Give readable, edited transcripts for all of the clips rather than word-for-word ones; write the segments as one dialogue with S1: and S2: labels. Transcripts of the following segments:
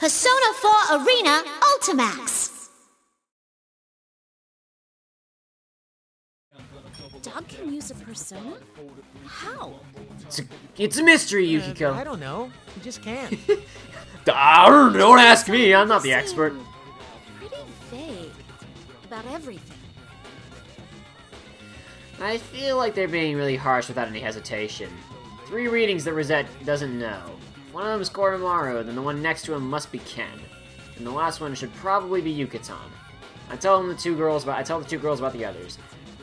S1: Persona 4 Arena Ultimax!
S2: Dog can use a persona? How?
S3: It's a mystery, Yukiko.
S4: I don't know. You just can't.
S3: Don't ask me. I'm not the expert.
S2: Pretty vague about everything.
S3: I feel like they're being really harsh without any hesitation. 3 readings that Rosette doesn't know. One of them is Koromaru, then the one next to him must be Ken. And the last one should probably be Yukaton. I tell the 2 girls about the others.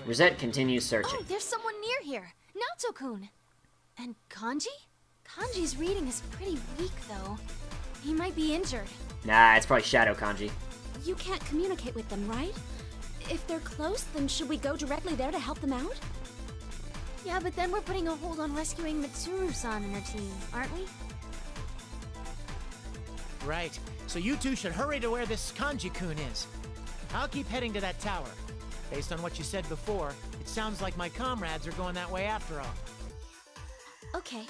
S3: Rosette continues searching.
S2: Oh, there's someone near here. Naoto-kun. And Kanji? Kanji's reading is pretty weak, though. He might be injured.
S3: Nah, it's probably Shadow Kanji.
S2: You can't communicate with them, right? If they're close, then should we go directly there to help them out? Yeah, but then we're putting a hold on rescuing Mitsuru-san and her team, aren't we?
S4: Right. So you 2 should hurry to where this Kanji-kun is. I'll keep heading to that tower. Based on what you said before, it sounds like my comrades are going that way after all.
S2: Okay.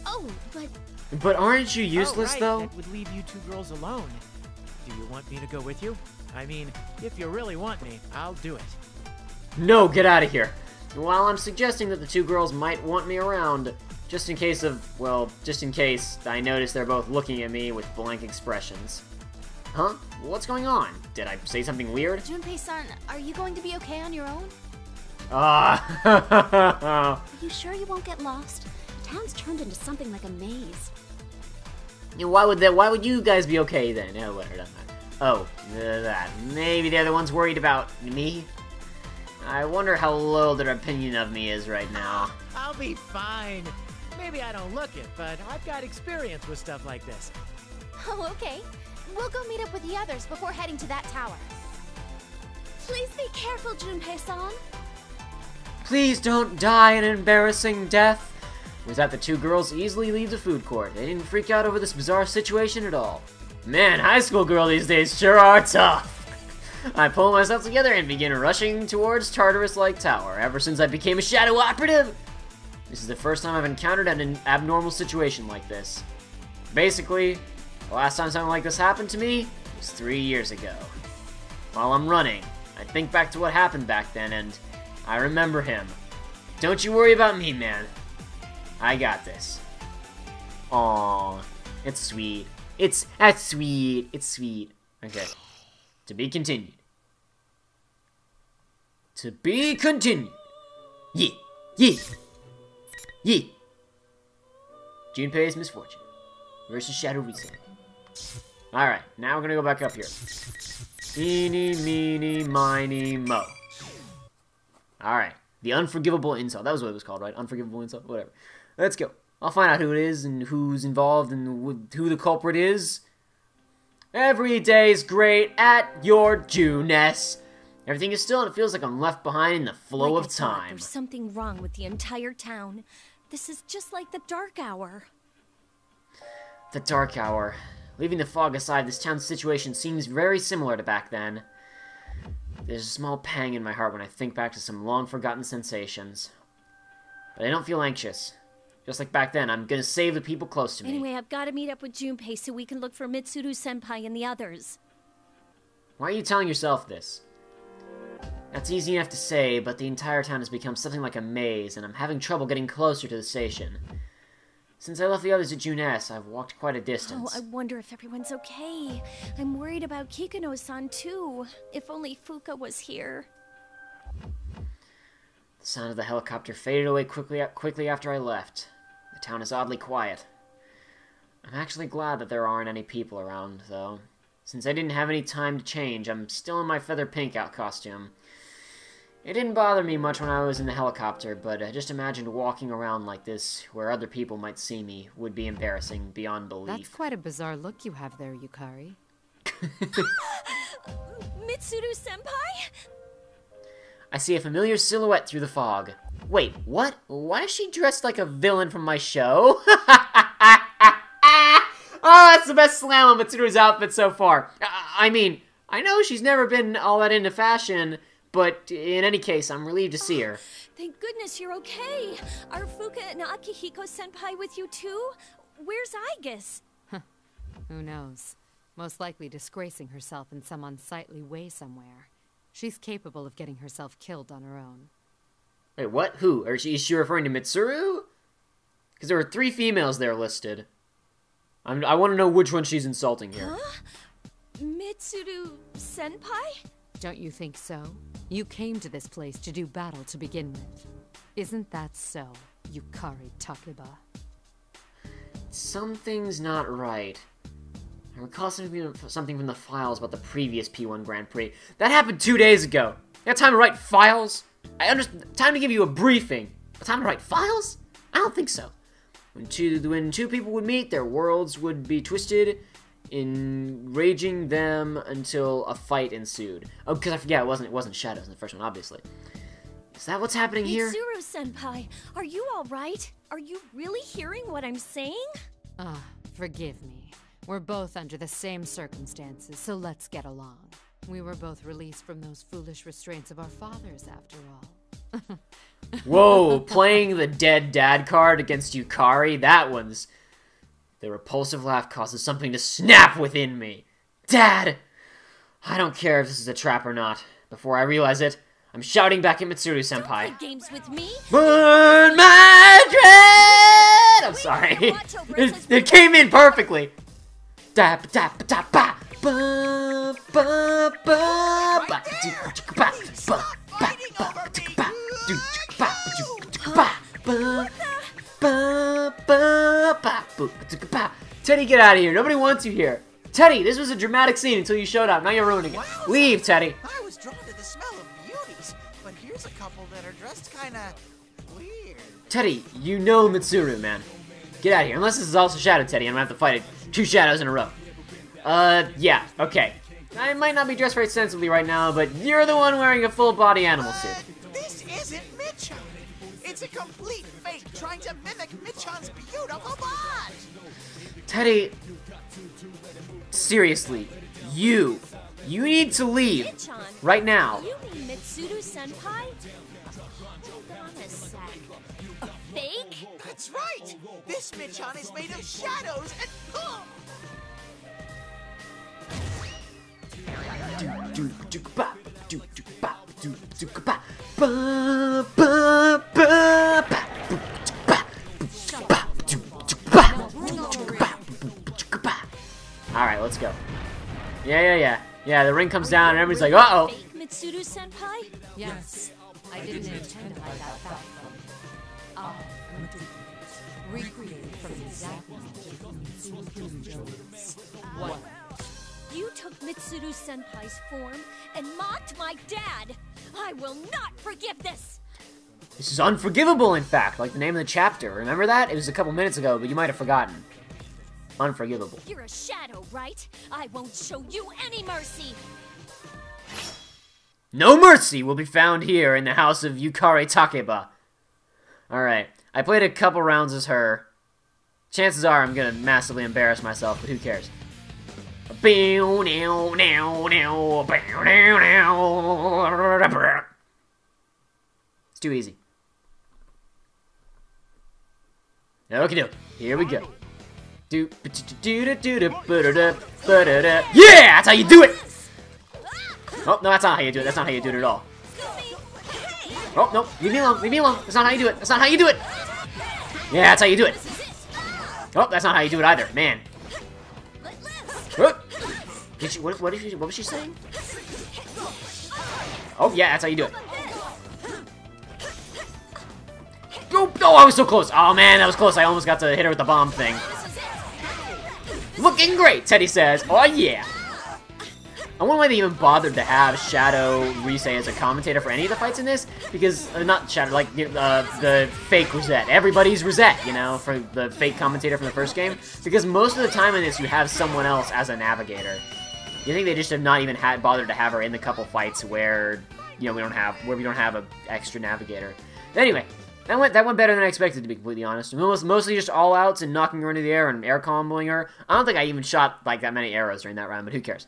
S2: Oh, but...
S3: But aren't you useless,
S4: right.
S3: though?
S4: That would leave you 2 girls alone. Do you want me to go with you? I mean, if you really want me, I'll do it.
S3: No, get out of here. While I'm suggesting that the 2 girls might want me around, just in case I notice they're both looking at me with blank expressions. Huh? What's going on? Did I say something weird?
S2: Junpei-san, are you going to be okay on your own?
S3: Ah.
S2: Are you sure you won't get lost? The town's turned into something like a maze.
S3: Why would you guys be okay then? Oh, whatever, doesn't matter. Oh, that. Maybe they're the ones worried about me? I wonder how low their opinion of me is right now.
S4: I'll be fine. Maybe I don't look it, but I've got experience with stuff like this.
S2: Oh, okay. We'll go meet up with the others before heading to that tower. Please be careful, Junpei-san.
S3: Please don't die an embarrassing death. With that, the 2 girls easily leave the food court. They didn't freak out over this bizarre situation at all. Man, high school girl these days sure are tough. I pull myself together and begin rushing towards Tartarus Lake Tower. Ever since I became a shadow operative, this is the first time I've encountered an abnormal situation like this. Basically, the last time something like this happened to me was 3 years ago. While I'm running, I think back to what happened back then, and I remember him. Don't you worry about me, man. I got this. Aww, it's sweet. That's sweet. It's sweet. Okay. To be continued. To be continued. Yeah. Yeah. Yeah. Junpei's misfortune versus Shadow Risa. Alright, now we're gonna go back up here. Eeny, meeny, miny, mo. Alright. The Unforgivable Insult. That was what it was called, right? Unforgivable Insult? Whatever. Let's go. I'll find out who it is and who's involved and who the culprit is. Every day's great at your Juness. Everything is still and it feels like I'm left behind in the flow of time.
S2: There's something wrong with the entire town. This is just like the dark hour.
S3: The dark hour. Leaving the fog aside, this town's situation seems very similar to back then. There's a small pang in my heart when I think back to some long-forgotten sensations. But I don't feel anxious. Just like back then, I'm gonna save the people close to me.
S2: Anyway, I've got to meet up with Junpei so we can look for Mitsuru-senpai and the others.
S3: Why are you telling yourself this? That's easy enough to say, but the entire town has become something like a maze, and I'm having trouble getting closer to the station. Since I left the others at Juness, I've walked quite a distance.
S2: Oh, I wonder if everyone's okay. I'm worried about Kikuno-san, too. If only Fuka was here.
S3: The sound of the helicopter faded away quickly after I left. The town is oddly quiet. I'm actually glad that there aren't any people around, though. Since I didn't have any time to change, I'm still in my feather pink out costume. It didn't bother me much when I was in the helicopter, but I just imagined walking around like this, where other people might see me, would be embarrassing beyond belief.
S5: That's quite a bizarre look you have there, Yukari.
S2: Mitsuru-senpai?
S3: I see a familiar silhouette through the fog. Wait, what? Why is she dressed like a villain from my show? Oh, that's the best slam on Mitsuru's outfit so far. I mean, I know she's never been all that into fashion, but in any case, I'm relieved to see her.
S2: Thank goodness you're okay. Are Fuka and Akihiko-senpai with you too? Where's Aigis?
S5: Who knows? most likely disgracing herself in some unsightly way somewhere. She's capable of getting herself killed on her own.
S3: Wait, what? Who? Is she referring to Mitsuru? Because there were 3 females there listed. I want to know which one she's insulting here.
S2: Huh? Mitsuru-senpai?
S5: Don't you think so? You came to this place to do battle to begin with. Isn't that so, Yukari Takeba?
S3: Something's not right. I recall something from the files about the previous P1 Grand Prix. That happened 2 days ago. You got time to write files? Time to give you a briefing. Time to write files? I don't think so. When two people would meet, their worlds would be twisted, enraging them until a fight ensued. Oh, because I forget, it wasn't Shadows in the first one, obviously. Is that what's happening here?
S2: Mitsuru-senpai, are you alright? Are you really hearing what I'm saying?
S5: Forgive me. We're both under the same circumstances, so let's get along. We were both released from those foolish restraints of our fathers, after all.
S3: Whoa, playing the dead dad card against Yukari? That one's... The repulsive laugh causes something to snap within me. Dad! I don't care if this is a trap or not. Before I realize it, I'm shouting back at Mitsuru-senpai.
S2: Don't play games with me.
S3: Burn my dread! I'm sorry. It came in perfectly. Da ba da ba da ba. Ba ba ba ba. Ba ba. Teddy, get out of here. Nobody wants you here. Teddy, this was a dramatic scene until you showed up. Now you're ruining it. Leave, Teddy.
S6: I was drawn to the smell of beauties, but here's a couple that are dressed kinda weird.
S3: Teddy, you know Mitsuru, man. Get out of here. Unless this is also Shadow Teddy, and I'm gonna have to fight 2 shadows in a row. Yeah, okay. I might not be dressed very sensibly right now, but you're the one wearing a full-body animal suit.
S6: This isn't Michan. It's a complete fake trying to mimic Michan's beautiful body.
S3: Teddy, seriously, you need to leave
S2: Michan?
S3: right now.
S2: You mean Mitsuru-senpai? Hold on a sec. A fake?
S6: That's right. This Michan is made of shadows and
S3: Alright, let's go. Yeah, the ring comes down and everybody's like, uh-oh.
S2: Fake Mitsuru-senpai?
S5: Yes, I didn't intend to hide that fact. I'm recreated from exactly what?
S2: You took Mitsuru-senpai's form and mocked my dad! I will not forgive this!
S3: This is unforgivable, in fact, like the name of the chapter. Remember that? It was a couple minutes ago, but you might have forgotten. Unforgivable.
S2: You're a shadow, right? I won't show you any mercy!
S3: No mercy will be found here in the house of Yukari Takeba. Alright, I played a couple rounds as her. Chances are I'm gonna massively embarrass myself, but who cares? It's too easy. Okie doke, here we go. Yeah, that's how you do it! Oh, no, that's not how you do it. That's not how you do it at all. Oh, no, leave me alone, leave me alone. That's not how you do it. That's not how you do it. Yeah, that's how you do it. Oh, that's not how you do it either, man. What was she saying? Oh, yeah, that's how you do it. Oh, no, I was so close. Oh, man, that was close. I almost got to hit her with the bomb thing. Looking great, Teddy says. Oh, yeah. I wonder why they even bothered to have Shadow Risei as a commentator for any of the fights in this, because, not Shadow, like, the fake Rosette. Everybody's Rosette, you know, for the fake commentator from the first game, because most of the time in this you have someone else as a navigator. You think they just have not even bothered to have her in the couple fights where, you know, we don't have an extra navigator. But anyway, that went better than I expected, to be completely honest. Mostly just all-outs and knocking her into the air and air comboing her. I don't think I even shot, like, that many arrows during that round, but who cares?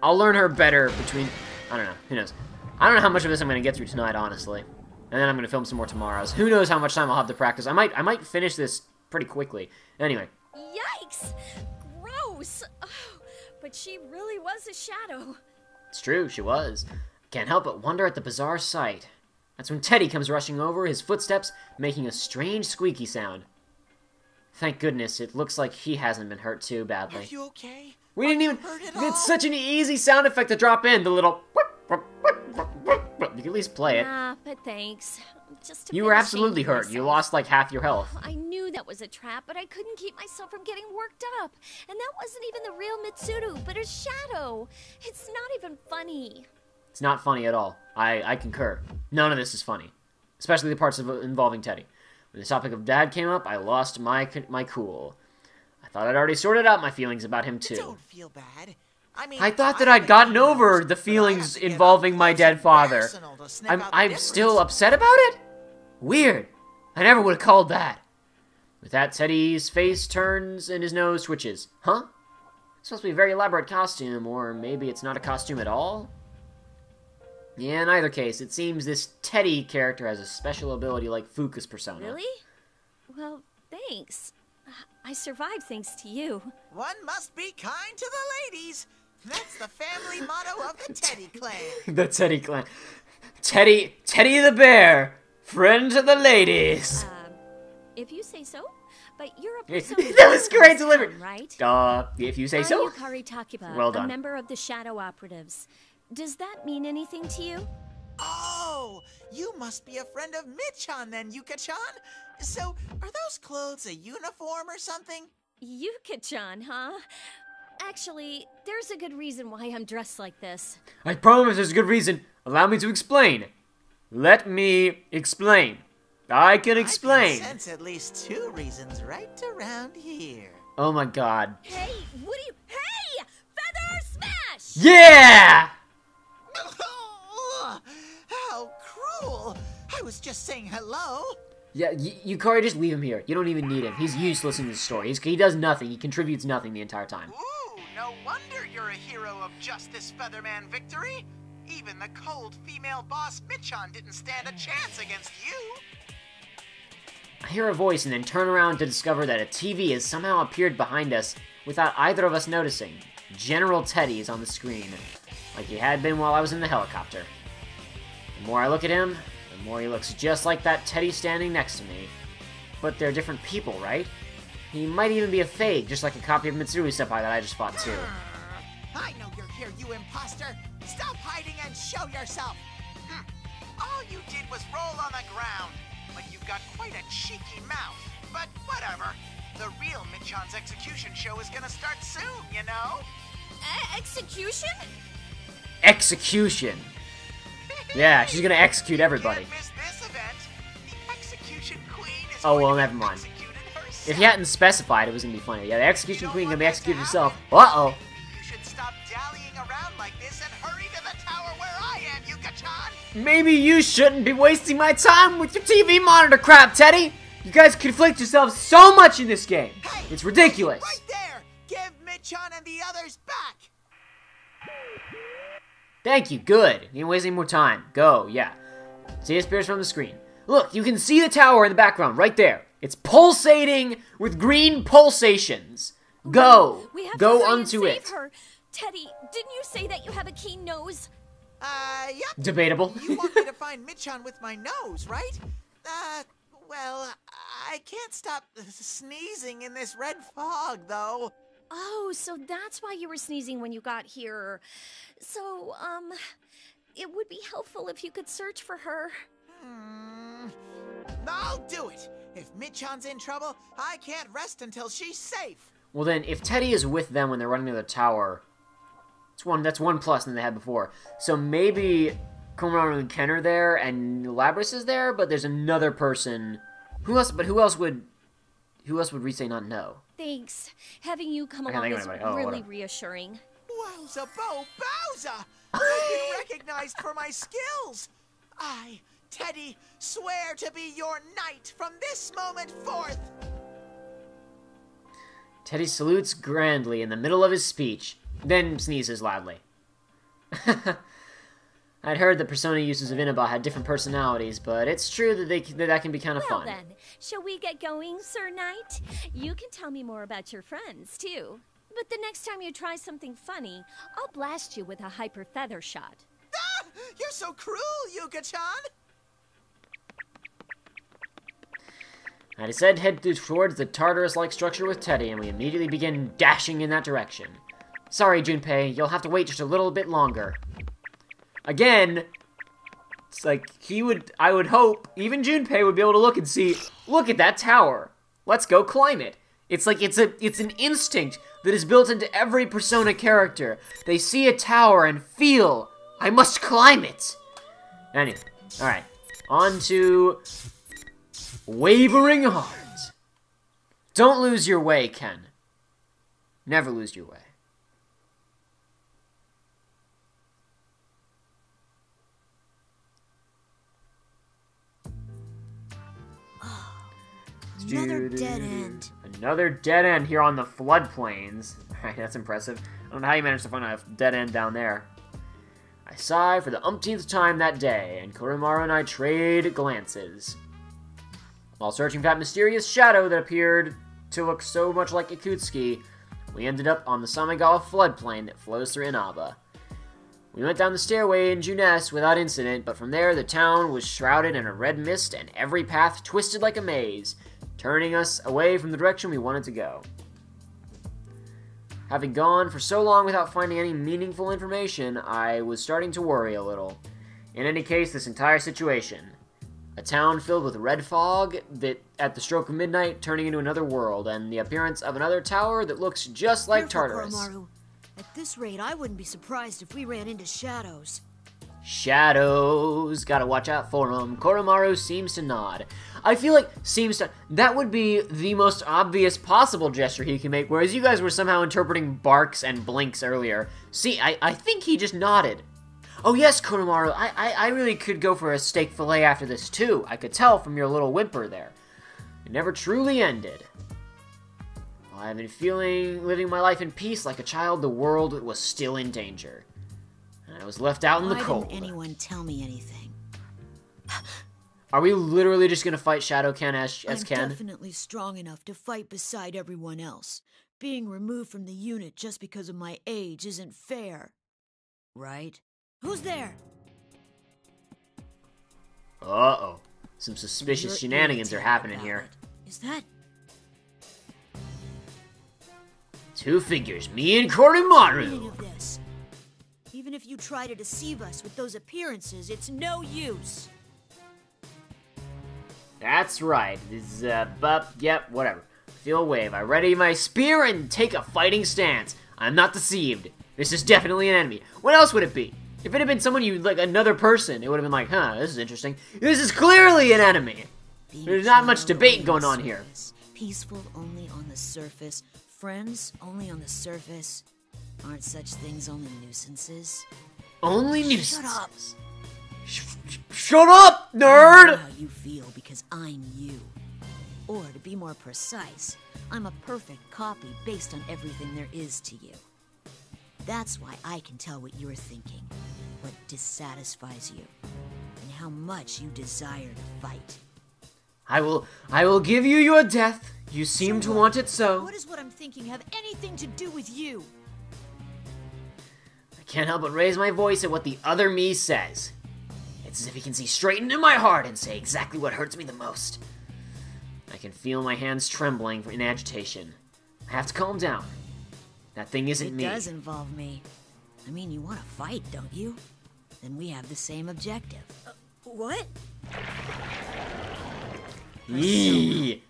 S3: I'll learn her better between... I don't know. Who knows? I don't know how much of this I'm going to get through tonight, honestly. And then I'm going to film some more tomorrow. So who knows how much time I'll have to practice. I might finish this pretty quickly. Anyway.
S2: Yikes! Gross! Oh, but she really was a shadow.
S3: It's true, she was. Can't help but wonder at the bizarre sight. That's when Teddy comes rushing over, his footsteps making a strange squeaky sound. Thank goodness, it looks like he hasn't been hurt too badly.
S6: Are you okay?
S3: We didn't even...
S6: hurt at
S3: It's
S6: all?
S3: such an easy sound effect to drop in, the little... You can at least play it.
S2: But thanks. Just a
S3: You
S2: bit
S3: were
S2: ashamed
S3: absolutely
S2: of
S3: hurt. You
S2: myself.
S3: lost like half your health.
S2: I knew that was a trap, but I couldn't keep myself from getting worked up. And that wasn't even the real Mitsuru, but a shadow. It's not even funny.
S3: It's not funny at all. I concur. None of this is funny. Especially the parts involving Teddy. When the topic of Dad came up, I lost my cool. I thought I'd already sorted out my feelings about him too.
S6: Don't feel bad. I mean,
S3: I thought that I'd gotten over the feelings involving my dead father. I'm still upset about it? Weird. I never would have called that. With that, Teddy's face turns and his nose twitches. Huh? It's supposed to be a very elaborate costume, or maybe it's not a costume at all? Yeah, in either case, it seems this Teddy character has a special ability like Fuka's persona.
S2: Really? Well, thanks. I survived thanks to you.
S6: One must be kind to the ladies. That's the family motto of the Teddy clan.
S3: The Teddy clan. Teddy the bear, friend to the ladies.
S2: If you say so. But you're a
S3: That
S2: persona
S3: was great delivery.
S2: right?
S3: If you say so.
S2: I'm Yukari Takiba,
S3: Well done.
S2: a member of the Shadow Operatives. Does that mean anything to you?
S6: Oh, you must be a friend of Michan then, Yuka-chan. So, are those clothes a uniform or something?
S2: Yuka-chan, huh? Actually, there's a good reason why I'm dressed like this.
S3: I promise there's a good reason. Allow me to explain. Let me explain. I can explain.
S6: I can sense at least 2 reasons right around here.
S3: Oh my god.
S2: Hey, what do you... Hey! Feather smash!
S3: Yeah!
S6: How cruel! I was just saying hello.
S3: Yeah, Yukari, just leave him here. You don't even need him. He's useless in this story. He does nothing. He contributes nothing the entire time.
S6: Ooh, no wonder you're a hero of Justice Featherman victory. Even the cold female boss Michan didn't stand a chance against you.
S3: I hear a voice and then turn around to discover that a TV has somehow appeared behind us without either of us noticing. General Teddy is on the screen, like he had been while I was in the helicopter. The more I look at him, the more he looks just like that Teddy standing next to me. But they're different people, right? He might even be a fake, just like a copy of Mitsuru-senpai that I just fought too.
S6: I know you're here, you imposter. Stop hiding and show yourself. All you did was roll on the ground, but you've got quite a cheeky mouth. But whatever. The real Michan's execution show is gonna start soon, you know?
S2: Execution?
S3: Execution! Yeah, she's gonna execute everybody.
S6: Can't miss this event. The execution queen is
S3: Oh, well,
S6: going to
S3: never
S6: be
S3: mind.
S6: executed herself.
S3: If you hadn't specified, it was gonna be funny. Yeah, the execution queen gonna be executed herself. Uh-oh.
S6: You should stop dallying around like this and hurry to the tower where I am, Yuka-chan!
S3: Maybe you shouldn't be wasting my time with your TV monitor crap, Teddy! You guys conflict yourselves so much in this game.
S6: Hey,
S3: It's ridiculous.
S6: right there! Give Michan and the others back!
S3: Thank you, good. You ain't wasting more time. Go, yeah. See, it appears from the screen. Look, you can see the tower in the background, right there. It's pulsating with green pulsations. Go.
S2: We have to
S3: Go
S2: hurry and
S3: onto
S2: save
S3: it.
S2: her. Teddy, didn't you say that you have a keen nose?
S6: Yep.
S3: Debatable.
S6: You want me to find Michan with my nose, right? Well, I can't stop sneezing in this red fog, though.
S2: Oh, so that's why you were sneezing when you got here. So, it would be helpful if you could search for her.
S6: I'll do it. If Michan's in trouble, I can't rest until she's safe.
S3: Well then, if Teddy is with them when they're running to the tower, that's one plus than they had before. So maybe Komaru and Ken are there, and Labras is there, but there's another person. Who else would Risei not know?
S2: Thanks. Having you come
S3: I can't
S2: along
S3: think
S2: is
S3: of anybody. Oh,
S2: really
S3: whatever.
S2: reassuring.
S6: Wowza Bo Bowza! I've been recognized for my skills. I, Teddy, swear to be your knight from this moment forth.
S3: Teddy salutes grandly in the middle of his speech, then sneezes loudly. I'd heard that persona uses of Inaba had different personalities, but it's true that that can be kind of
S2: Well
S3: fun.
S2: then, shall we get going, Sir Knight? You can tell me more about your friends, too. But the next time you try something funny, I'll blast you with a hyper feather shot.
S6: Ah, you're so cruel, Yuka-chan!
S3: I decided to head towards the Tartarus-like structure with Teddy, and we immediately begin dashing in that direction. Sorry, Junpei, you'll have to wait just a little bit longer. Again, it's like, I would hope, even Junpei would be able to look and see, look at that tower. Let's go climb it. It's like, it's an instinct that is built into every Persona character. They see a tower and feel, I must climb it. Anyway, alright, on to Wavering Heart. Don't lose your way, Ken. Never lose your way.
S1: Another dead end.
S3: Another dead end here on the floodplains. Alright, that's impressive. I don't know how you managed to find a dead end down there. I sigh for the umpteenth time that day, and Koromaru and I trade glances. While searching for that mysterious shadow that appeared to look so much like Ikutsuki, we ended up on the Samegawa floodplain that flows through Inaba. We went down the stairway in Junes without incident, but from there the town was shrouded in a red mist and every path twisted like a maze, turning us away from the direction we wanted to go. Having gone for so long without finding any meaningful information, I was starting to worry a little. In any case, this entire situation. A town filled with red fog that, at the stroke of midnight, turning into another world, and the appearance of another tower that looks just like Tartarus.
S1: Koromaru. At this rate, I wouldn't be surprised if we ran into shadows.
S3: Shadows. Gotta watch out for them. Koromaru seems to nod. I feel like that would be the most obvious possible gesture he can make, whereas you guys were somehow interpreting barks and blinks earlier. See, I think he just nodded. Oh yes, Koromaru, I really could go for a steak fillet after this too. I could tell from your little whimper there. It never truly ended. While I've been living my life in peace like a child, the world was still in danger. And I was left out in the cold.
S1: Why didn't anyone tell me anything?
S3: Are we literally just gonna fight Shadow Ken as Ken?
S1: I'm definitely strong enough to fight beside everyone else. Being removed from the unit just because of my age isn't fair. Right? Who's there?
S3: Uh-oh. Some suspicious shenanigans are happening here.
S1: Is that...
S3: Two figures, me and Koromaru.
S1: Of this? Even if you try to deceive us with those appearances, it's no use.
S3: That's right. This is, yep, whatever. Feel a wave. I ready my spear and take a fighting stance. I'm not deceived. This is definitely an enemy. What else would it be? If it had been someone like another person, it would have been like, huh, this is interesting. This is clearly an enemy. There's not much debate going on here.
S1: Peaceful only on the surface. Friends only on the surface. Aren't such things only nuisances?
S3: Only nuisances.
S1: Shut up.
S3: Shut up, nerd!
S1: I know how you feel because I'm you. Or to be more precise, I'm a perfect copy based on everything there is to you. That's why I can tell what you're thinking, what dissatisfies you, and how much you desire to fight.
S3: I will give you your death. You seem to want it so.
S1: What does what I'm thinking have anything to do with you?
S3: I can't help but raise my voice at what the other me says. It's as if he can see straight into my heart and say exactly what hurts me the most. I can feel my hands trembling in agitation. I have to calm down. That thing isn't me.
S1: It does involve me. I mean, you want to fight, don't you? Then we have the same objective. What?
S3: Eee.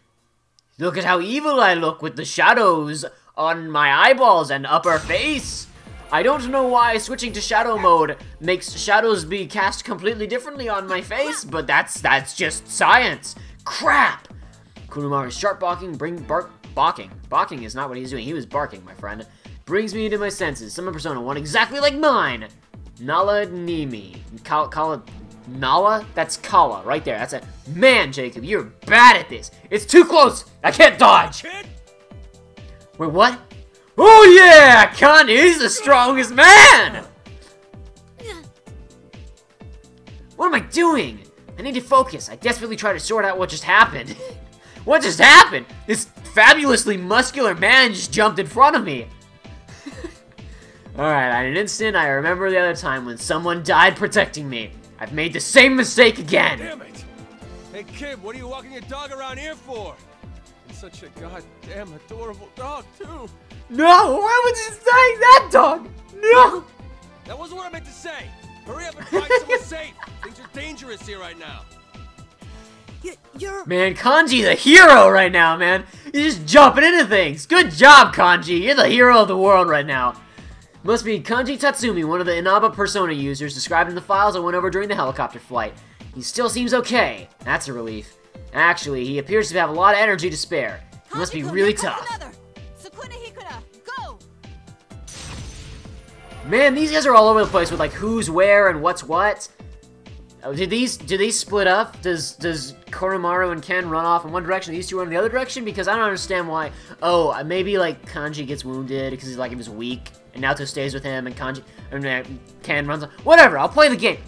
S3: Look at how evil I look with the shadows on my eyeballs and upper face. I don't know why switching to shadow mode makes shadows be cast completely differently on my face, but that's just science. Crap! Kurumaru's sharp barking is not what he's doing. He was barking, my friend. Brings me to my senses. Summon Persona 1 exactly like mine. Nala Nimi. Nala? That's Kala, right there. That's it. Man, Jacob, you're bad at this. It's too close. I can't dodge. Wait, what? Oh yeah, Khan is the strongest man. What am I doing? I need to focus. I desperately try to sort out what just happened. What just happened? This fabulously muscular man just jumped in front of me. Alright, in an instant, I remember the other time when someone died protecting me. I've made the same mistake again.
S7: Damn it! Hey kid, what are you walking your dog around here for? It's such a goddamn adorable dog, too.
S3: No, why would you say that, dog? No!
S7: That wasn't what I meant to say. Hurry up and find someone safe. Things are dangerous here right now.
S1: You're...
S3: Man, Kanji the hero right now, man. He's just jumping into things. Good job, Kanji. You're the hero of the world right now. Must be Kanji Tatsumi, one of the Inaba Persona users described in the files I went over during the helicopter flight. He still seems okay. That's a relief. Actually, he appears to have a lot of energy to spare. He must be really tough. Man, these guys are all over the place with like who's where and what's what. Oh, do these split up? Does Koromaru and Ken run off in one direction, these two run in the other direction? Because I don't understand why. Oh, maybe like Kanji gets wounded because he's like he was weak, and Naoto stays with him, and Ken runs on. Whatever, I'll play the game.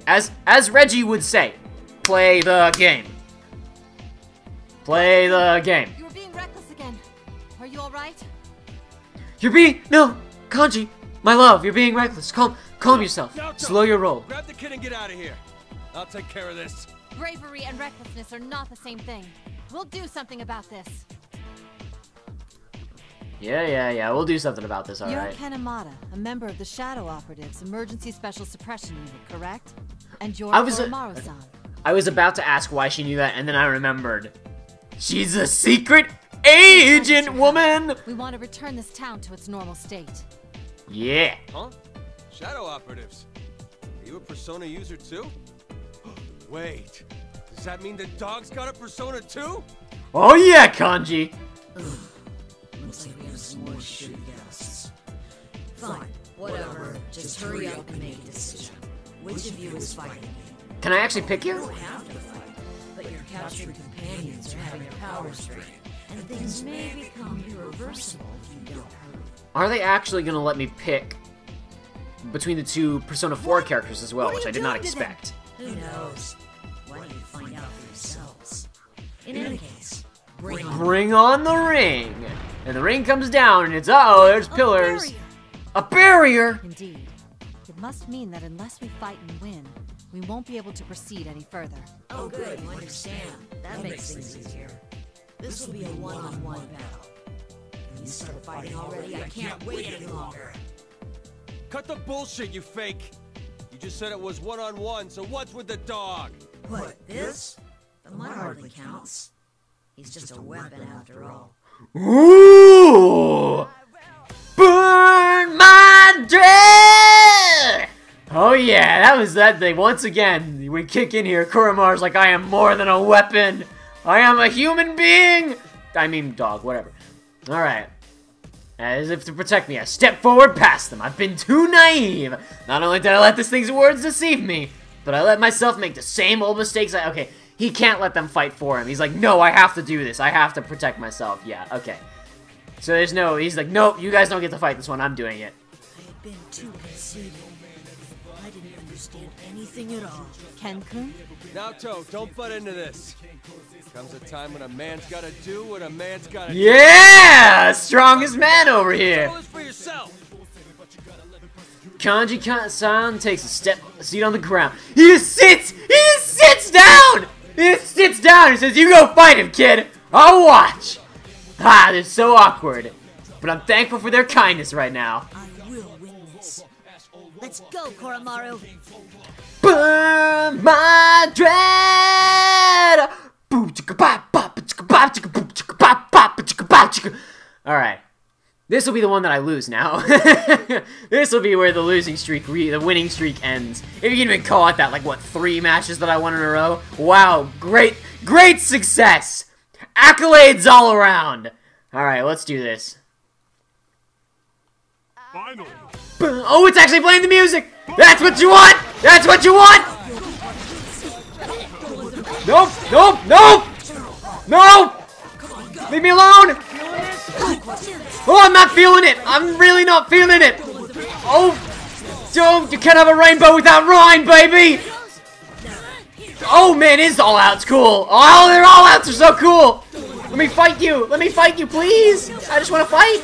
S3: As Reggie would say, play the game. Play the game.
S2: You were being reckless again. Are you all right?
S3: No, Kanji, my love, you're being reckless. Calm yourself.
S7: Naoto,
S3: Slow your roll.
S7: Grab the kid and get out of here. I'll take care of this.
S2: Bravery and recklessness are not the same thing. We'll do something about this.
S3: Yeah, we'll do something about this,
S8: You're
S3: alright.
S8: Ken Amada, a member of the Shadow Operatives Emergency Special Suppression Unit, correct? And you're Koromaru-san.
S3: I was about to ask why she knew that, and then I remembered. She's a secret agent woman!
S2: We want to return this town to its normal state.
S3: Yeah.
S7: Huh? Shadow operatives? Are you a Persona user too? Wait, does that mean the dog's got a Persona too?
S3: Oh yeah, Kanji!
S1: Looks like we have some more shitty guests. Fine, whatever. Just hurry up and make a decision. Which of you is fighting?
S3: Can I actually pick
S1: You
S3: you?
S1: don't have to fight, but your captured companions are having their powers drained, and things may become irreversible if you don't hurry.
S3: Are they actually gonna let me pick between the two Persona 4 characters as well, which I did not expect?
S1: Who knows? Why don't you find out for yourselves? In any case, bring on.
S3: Bring on the ring! And the ring comes down, and it's, uh-oh, there's pillars. A barrier!
S8: Indeed. It must mean that unless we fight and win, we won't be able to proceed any further.
S1: Oh good, you understand. That makes things easier. This will be a one-on-one battle. Can you start fighting already? I can't wait any longer.
S7: Cut the bullshit, you fake! You just said it was one-on-one, so what's with the dog?
S1: What, this? The mud hardly counts. He's just a weapon after all.
S3: Ooh! Burn my dread! Oh yeah, that was that thing. Once again, we kick in here. Koromaru's like, I am more than a weapon. I am a human being. I mean, dog, whatever. Alright. As if to protect me, I step forward past them. I've been too naive. Not only did I let this thing's words deceive me, but I let myself make the same old mistakes. Okay, he can't let them fight for him. He's like, no, I have to do this. I have to protect myself. Yeah, okay. So there's no, he's like, nope, you guys don't get to fight this one. I'm doing it.
S1: I had been too conceited. I didn't understand anything at all.
S8: Ken-kun?
S7: Naoto, don't butt into this. Comes a time when a man's gotta do what a man's gotta do.
S3: Yeah! Strongest man over here.
S7: Control this for yourself.
S3: Kanji-san takes a seat on the ground. He just sits down! He just sits down and says, you go fight him, kid. I'll watch. Ah, they're so awkward. But I'm thankful for their kindness right now.
S1: I will win this. Let's go, Koromaru.
S3: Burn my dread! Alright. This will be the one that I lose now. This will be where the losing streak, the winning streak ends. If you can even call it that, like, what, 3 matches that I won in a row? Wow, great success! Accolades all around! Alright, let's do this.
S9: Finally.
S3: Oh, it's actually playing the music! That's what you want! That's what you want! Nope! Nope! Nope! Nope! Leave me alone! Oh, I'm not feeling it! I'm really not feeling it! Oh! You can't have a rainbow without Rhine, baby! Oh man, it's all outs cool! Oh, their all outs are so cool! Let me fight you! Let me fight you, please! I just want to fight!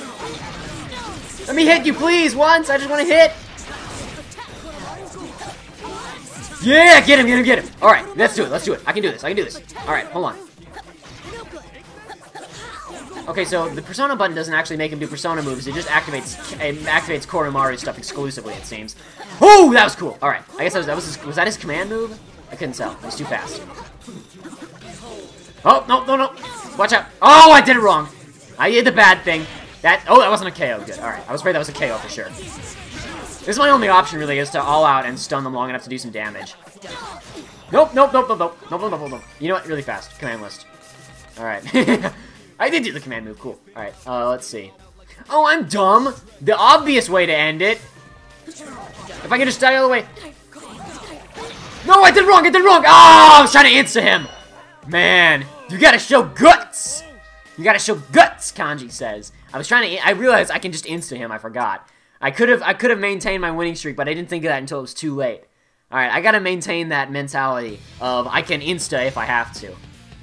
S3: Let me hit you, please, once. I just want to hit. Yeah, get him, get him, get him. All right, let's do it. Let's do it. I can do this. I can do this. All right, hold on. Okay, so the Persona button doesn't actually make him do Persona moves. It just activates Koromaru stuff exclusively, it seems. Oh, that was cool. All right, I guess was that his command move? I couldn't tell. It was too fast. Oh, no, no, no. Watch out. Oh, I did it wrong. I did the bad thing. That wasn't a KO. Good. All right, I was afraid that was a KO for sure. This is my only option, really, is to all out and stun them long enough to do some damage. Nope, nope, nope, nope, nope, nope, nope, nope, nope. You know what? Really fast. Command list. All right. I did do the command move. Cool. All right. Let's see. Oh, I'm dumb. The obvious way to end it. If I can just die all the way. No, I did wrong. I did wrong. Oh, I was trying to insta him. Man, you gotta show guts. You gotta show guts, Kanji says. I realized I can just insta him. I forgot. I could have maintained my winning streak, but I didn't think of that until it was too late. All right, I gotta maintain that mentality of I can insta if I have to,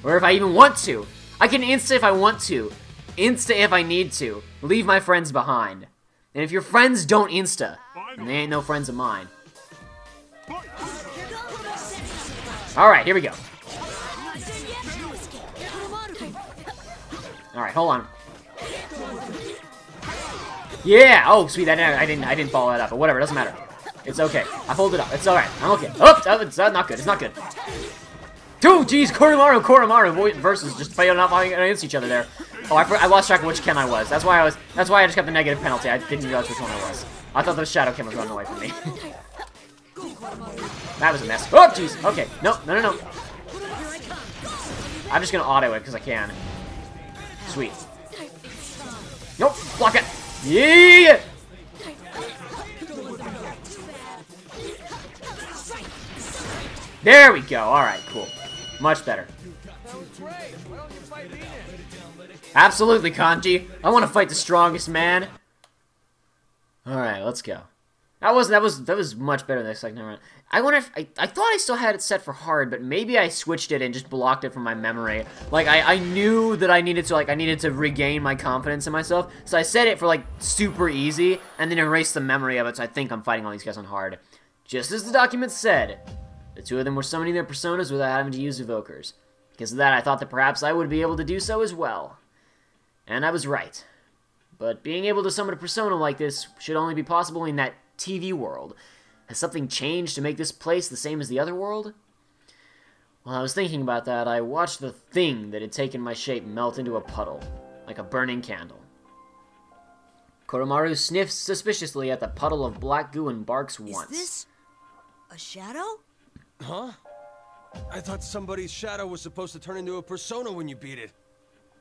S3: or if I even want to. I can insta if I want to, insta if I need to. Leave my friends behind. And if your friends don't insta, then they ain't no friends of mine. All right, here we go. All right, hold on. Yeah! Oh, sweet. I didn't follow that up, but whatever. Doesn't matter. It's okay. I pulled it up. It's all right. I'm okay. Oops! It's not good. It's not good. Oh, jeez. Koromaru versus just fighting off against each other there. Oh, I lost track of which Ken I was. That's why I just got the negative penalty. I didn't realize which one I was. I thought the Shadow Ken was running away from me. That was a mess. Oh, jeez. Okay. No, no, no, no. I'm just gonna auto it because I can. Sweet. Nope. Block it. Yeah! There we go. Alright, cool. Much better. Absolutely, Kanji. I want to fight the strongest man. Alright, let's go. That was much better than the second round. I wonder if I thought I still had it set for hard, but maybe I switched it and just blocked it from my memory. Like I knew that I needed to regain my confidence in myself, so I set it for like super easy and then erased the memory of it. So I think I'm fighting all these guys on hard. Just as the document said, the two of them were summoning their personas without having to use evokers. Because of that, I thought that perhaps I would be able to do so as well. And I was right. But being able to summon a persona like this should only be possible in that TV world. Has something changed to make this place the same as the other world? While I was thinking about that, I watched the thing that had taken my shape melt into a puddle, like a burning candle. Koromaru sniffs suspiciously at the puddle of black goo and barks once.
S1: Is this a shadow?
S7: Huh? I thought somebody's shadow was supposed to turn into a persona when you beat it.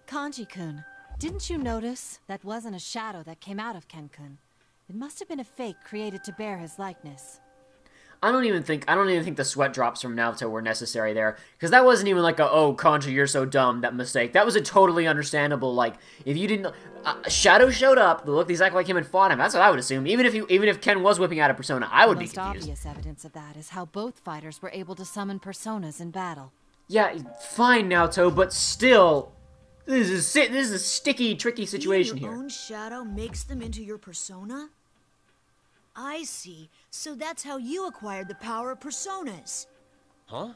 S8: Kanji-kun, didn't you notice that wasn't a shadow that came out of Ken-kun? It must have been a fake created to bear his likeness.
S3: I don't even think the sweat drops from Naoto were necessary there, because that wasn't even like a, oh, Kanji, you're so dumb, that mistake. That was a totally understandable, like, if you didn't, Shadow showed up, looked exactly like him and fought him. That's what I would assume. Even if Ken was whipping out a persona, I would be confused.
S8: The most obvious evidence of that is how both fighters were able to summon personas in battle.
S3: Yeah, fine, Naoto, but still, this is a sticky, tricky situation here.
S1: Your own shadow makes them into your persona? I see. So that's how you acquired the power of personas.
S7: Huh?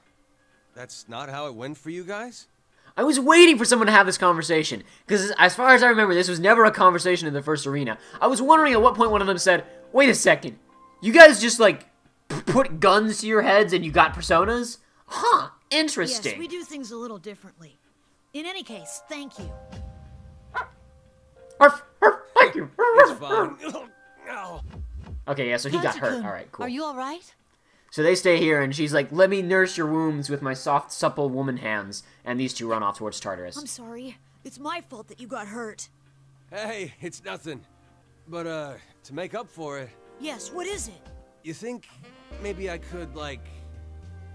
S7: That's not how it went for you guys?
S3: I was waiting for someone to have this conversation, because as far as I remember, this was never a conversation in the first arena. I was wondering at what point one of them said, wait a second, you guys just, like, put guns to your heads and you got personas? Huh, interesting.
S1: Yes, we do things a little differently. In any case, thank you.
S3: Thank you.
S7: It's fine. Ow.
S3: Okay, yeah, so he got hurt. Alright, cool.
S8: Are you alright?
S3: So they stay here, and she's like, let me nurse your wounds with my soft, supple woman hands. And these two run off towards Tartarus.
S1: I'm sorry. It's my fault that you got hurt.
S7: Hey, it's nothing. But, to make up for it...
S1: Yes, what is it?
S7: You think maybe I could, like,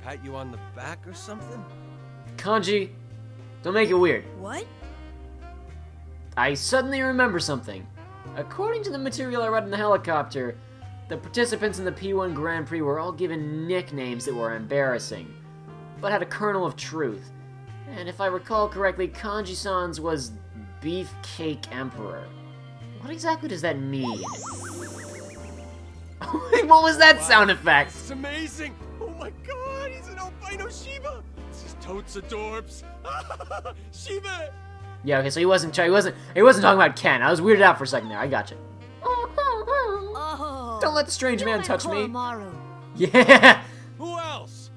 S7: pat you on the back or something?
S3: Kanji, don't make it weird.
S1: What?
S3: I suddenly remember something. According to the material I read in the helicopter, the participants in the P1 Grand Prix were all given nicknames that were embarrassing, but had a kernel of truth. And if I recall correctly, Kanji-san's was Beefcake Emperor. What exactly does that mean? What was that sound effect?
S7: It's amazing! Oh my god, he's an albino Shiba! This is totes adorbs! Shiba!
S3: Yeah, okay, so he wasn't talking about Ken. I was weirded out for a second there. I gotcha.
S1: Oh,
S3: Don't let the strange man touch me.
S1: Koromaru.
S3: Yeah.
S7: Who else?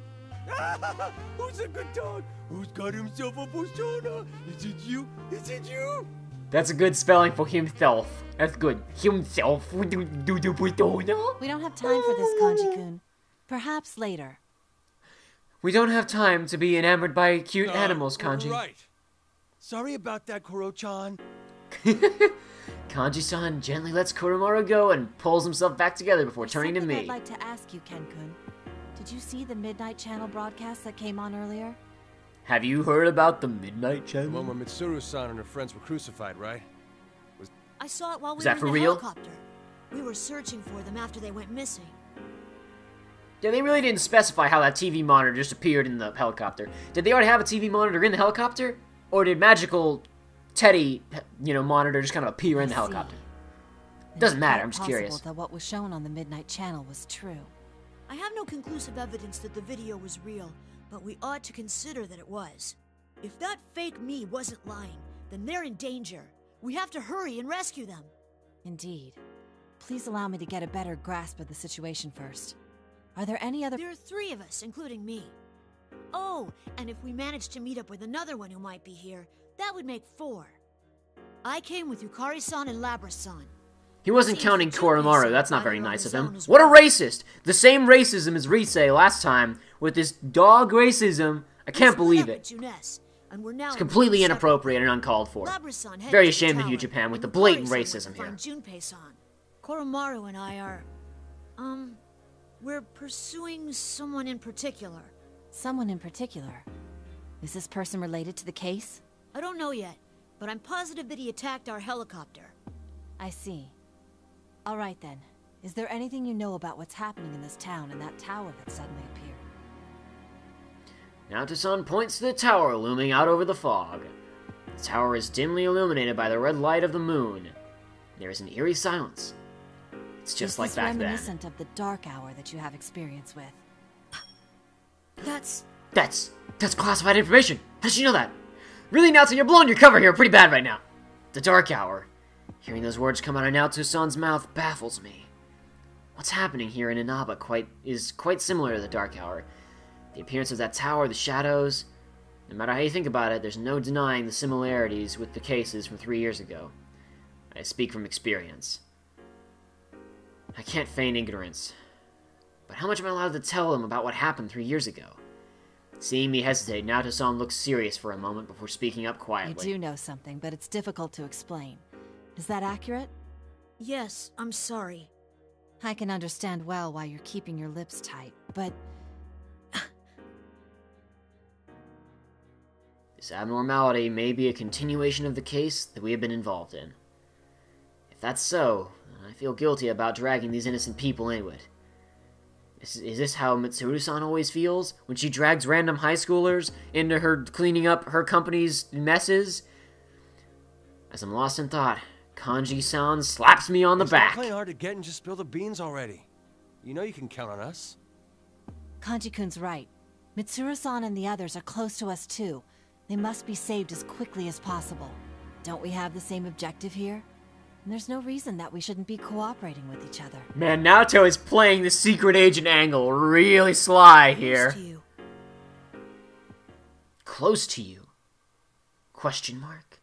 S7: Who's a good dog? Who's got himself a persona? Is it you? Is it you?
S3: That's a good spelling for himself. That's good. Himself.
S8: We don't have time for this, Kanji-kun. Perhaps later.
S3: We don't have time to be enamored by cute animals, Kanji.
S7: Right. Sorry about that, Koro-chan.
S3: Kanji-san gently lets Koromaru go and pulls himself back together before turning to me.
S8: I'd like to ask you, Ken-kun. Did you see the Midnight Channel broadcast that came on earlier?
S3: Have you heard about the Midnight Channel?
S7: The one where Mitsuru-san and her friends were crucified, right?
S1: I saw it while we
S3: Is
S1: were
S3: that
S1: in
S3: for
S1: the
S3: real?
S1: helicopter. We were searching for them after they went missing.
S3: Yeah, they really didn't specify how that TV monitor just appeared in the helicopter. Did they already have a TV monitor in the helicopter? Or did magical Teddy, monitor just kind of appear in the helicopter? Doesn't matter, I'm just curious.
S8: It's possible that what was shown on the Midnight Channel was true.
S1: I have no conclusive evidence that the video was real, but we ought to consider that it was. If that fake me wasn't lying, then they're in danger. We have to hurry and rescue them.
S8: Indeed. Please allow me to get a better grasp of the situation first. Are there any other—
S1: There are 3 of us, including me. Oh, and if we manage to meet up with another one who might be here, that would make 4. I came with Yukari-san and Labra-san.
S3: He wasn't counting Koromaru, that's not very nice of him. What a racist! The same racism as Rise last time, with this dog racism. I can't believe it. It's completely inappropriate and uncalled for. Very ashamed of you, Japan, with the blatant racism here.
S1: Koromaru and I are, we're pursuing someone in particular.
S8: Someone in particular? Is this person related to the case?
S1: I don't know yet, but I'm positive that he attacked our helicopter.
S8: I see. All right then. Is there anything you know about what's happening in this town and that tower that suddenly appeared?
S3: Naoto-san points to the tower looming out over the fog. The tower is dimly illuminated by the red light of the moon. There is an eerie silence. It's just like back then.
S8: Reminiscent of the dark hour that you have experience with.
S3: That's classified information. How did you know that? Really, Naoto, you're blowing your cover here pretty bad right now. The dark hour. Hearing those words come out of Naoto-san's mouth baffles me. What's happening here in Inaba is quite similar to the dark hour. The appearance of that tower, the shadows. No matter how you think about it, there's no denying the similarities with the cases from 3 years ago. I speak from experience. I can't feign ignorance. But how much am I allowed to tell them about what happened 3 years ago? Seeing me hesitate, Naoto-san looks serious for a moment before speaking up quietly.
S8: You do know something, but it's difficult to explain. Is that accurate?
S1: Yes, I'm sorry.
S8: I can understand well why you're keeping your lips tight, but...
S3: This abnormality may be a continuation of the case that we have been involved in. If that's so, then I feel guilty about dragging these innocent people into it. Is this how Mitsuru-san always feels? When she drags random high schoolers into her cleaning up her company's messes? As I'm lost in thought, Kanji-san slaps me on the back.
S7: Stop playing hard to get and just spill the beans already. You know you can count on us.
S8: Kanji-kun's right. Mitsuru-san and the others are close to us too. They must be saved as quickly as possible. Don't we have the same objective here? And there's no reason that we shouldn't be cooperating with each other.
S3: Man, Naoto is playing the secret agent angle really sly here.
S1: Close to you.
S3: Close to you? Question mark.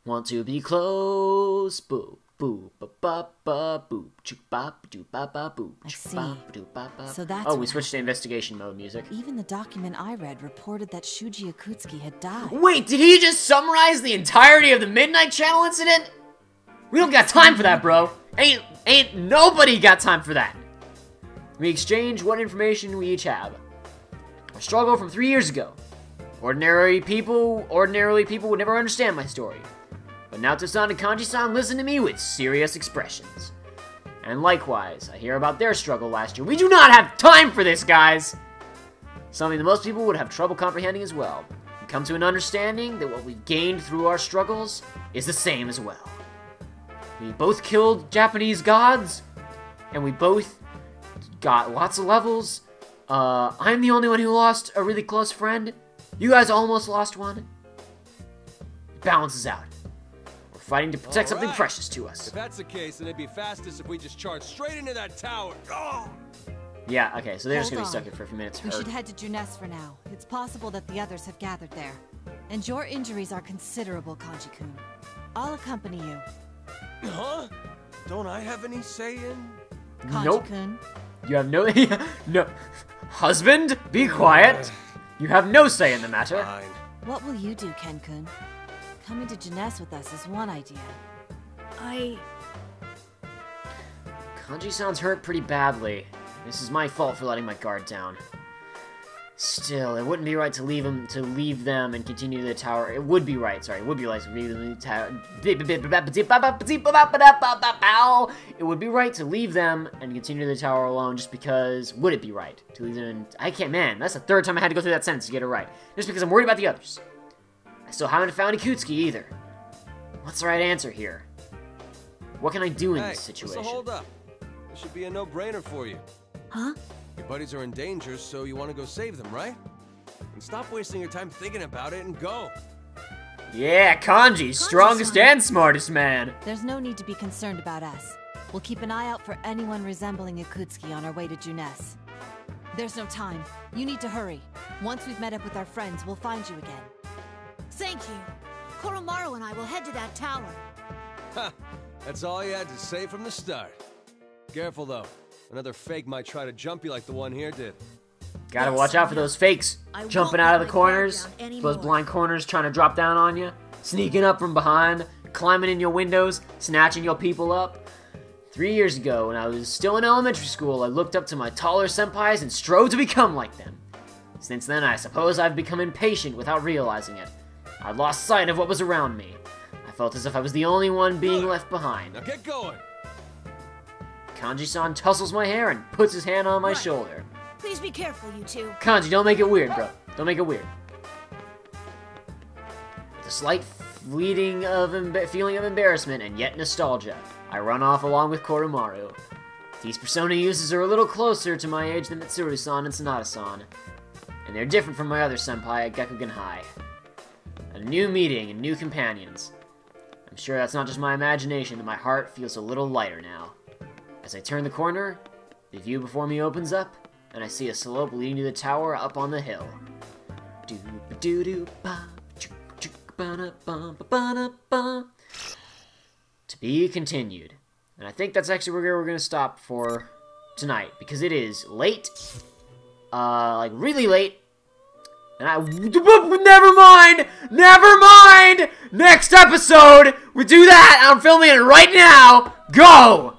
S3: Want to be close? Boo. Boo ba ba ba boo choo ba doo ba ba boo.
S8: I see.
S3: So
S8: that's
S3: we switched to investigation mode music.
S8: Even the document I read reported that Shuji Akutsuki had died.
S3: Wait, did he just summarize the entirety of the Midnight Channel incident? We don't got time for that, bro. Ain't nobody got time for that. We exchange what information we each have. Our struggle from 3 years ago. Ordinarily people would never understand my story. But Naoto-san and Kanji-san listen to me with serious expressions. And likewise, I hear about their struggle last year. We do not have time for this, guys! Something that most people would have trouble comprehending as well. We come to an understanding that what we've gained through our struggles is the same as well. We both killed Japanese gods, and we both got lots of levels. I'm the only one who lost a really close friend. You guys almost lost one. It balances out. We're fighting to protect something precious to us.
S7: If that's the case, then it'd be fastest if we just charge straight into that tower. Oh!
S3: Yeah, okay, so they're just gonna be
S8: Hold
S3: stuck
S8: on.
S3: here for a few minutes.
S8: We should head to Junes for now. It's possible that the others have gathered there. And your injuries are considerable, Kanji-kun. I'll accompany you.
S7: Huh? Don't I have any say in?
S3: Nope.
S8: Kanji-kun.
S3: You have no... no. Husband, be quiet. You have no say in the matter.
S7: Fine.
S8: What will you do, Ken-kun? Coming to Junes with us is one idea.
S3: Kanji-san's hurt pretty badly. This is my fault for letting my guard down. Still, it wouldn't be right to leave them and continue the tower. It would be right, sorry. It would be right to leave them in the tower. It would be right to leave them and continue the tower alone just because... Would it be right to leave them in... I can't, man. That's the third time I had to go through that sentence to get it right. Just because I'm worried about the others. I still haven't found Ikutsuki either. What's the right answer here? What can I do in this situation?
S7: So hold up. This should be a no-brainer for you.
S8: Huh?
S7: Your buddies are in danger, so you want to go save them, right? And stop wasting your time thinking about it and go.
S3: Yeah, Kanji, strongest and smartest man.
S8: There's no need to be concerned about us. We'll keep an eye out for anyone resembling Ikutsuki on our way to Junes. There's no time. You need to hurry. Once we've met up with our friends, we'll find you again.
S1: Thank you. Koromaru and I will head to that tower.
S7: Ha! That's all you had to say from the start. Careful, though. Another fake might try to jump you like the one here did.
S3: Gotta watch out for those fakes jumping out of the corners, those blind corners trying to drop down on you, sneaking up from behind, climbing in your windows, snatching your people up. 3 years ago, when I was still in elementary school, I looked up to my taller senpais and strove to become like them. Since then, I suppose I've become impatient without realizing it. I lost sight of what was around me. I felt as if I was the only one being left behind.
S7: Now get going!
S3: Kanji-san tussles my hair and puts his hand on my shoulder.
S1: Please be careful, you two.
S3: Kanji, don't make it weird, bro. Don't make it weird. With a slight feeling of embarrassment and yet nostalgia, I run off along with Koromaru. These Persona users are a little closer to my age than Mitsuru-san and Sanada-san, and they're different from my other senpai at Gekugen High. A new meeting and new companions. I'm sure that's not just my imagination, that my heart feels a little lighter now. As I turn the corner, the view before me opens up, and I see a slope leading to the tower up on the hill. To be continued. And I think that's actually where we're going to stop for tonight, because it is late. Like, really late. And never mind! Next episode, we do that! I'm filming it right now! Go!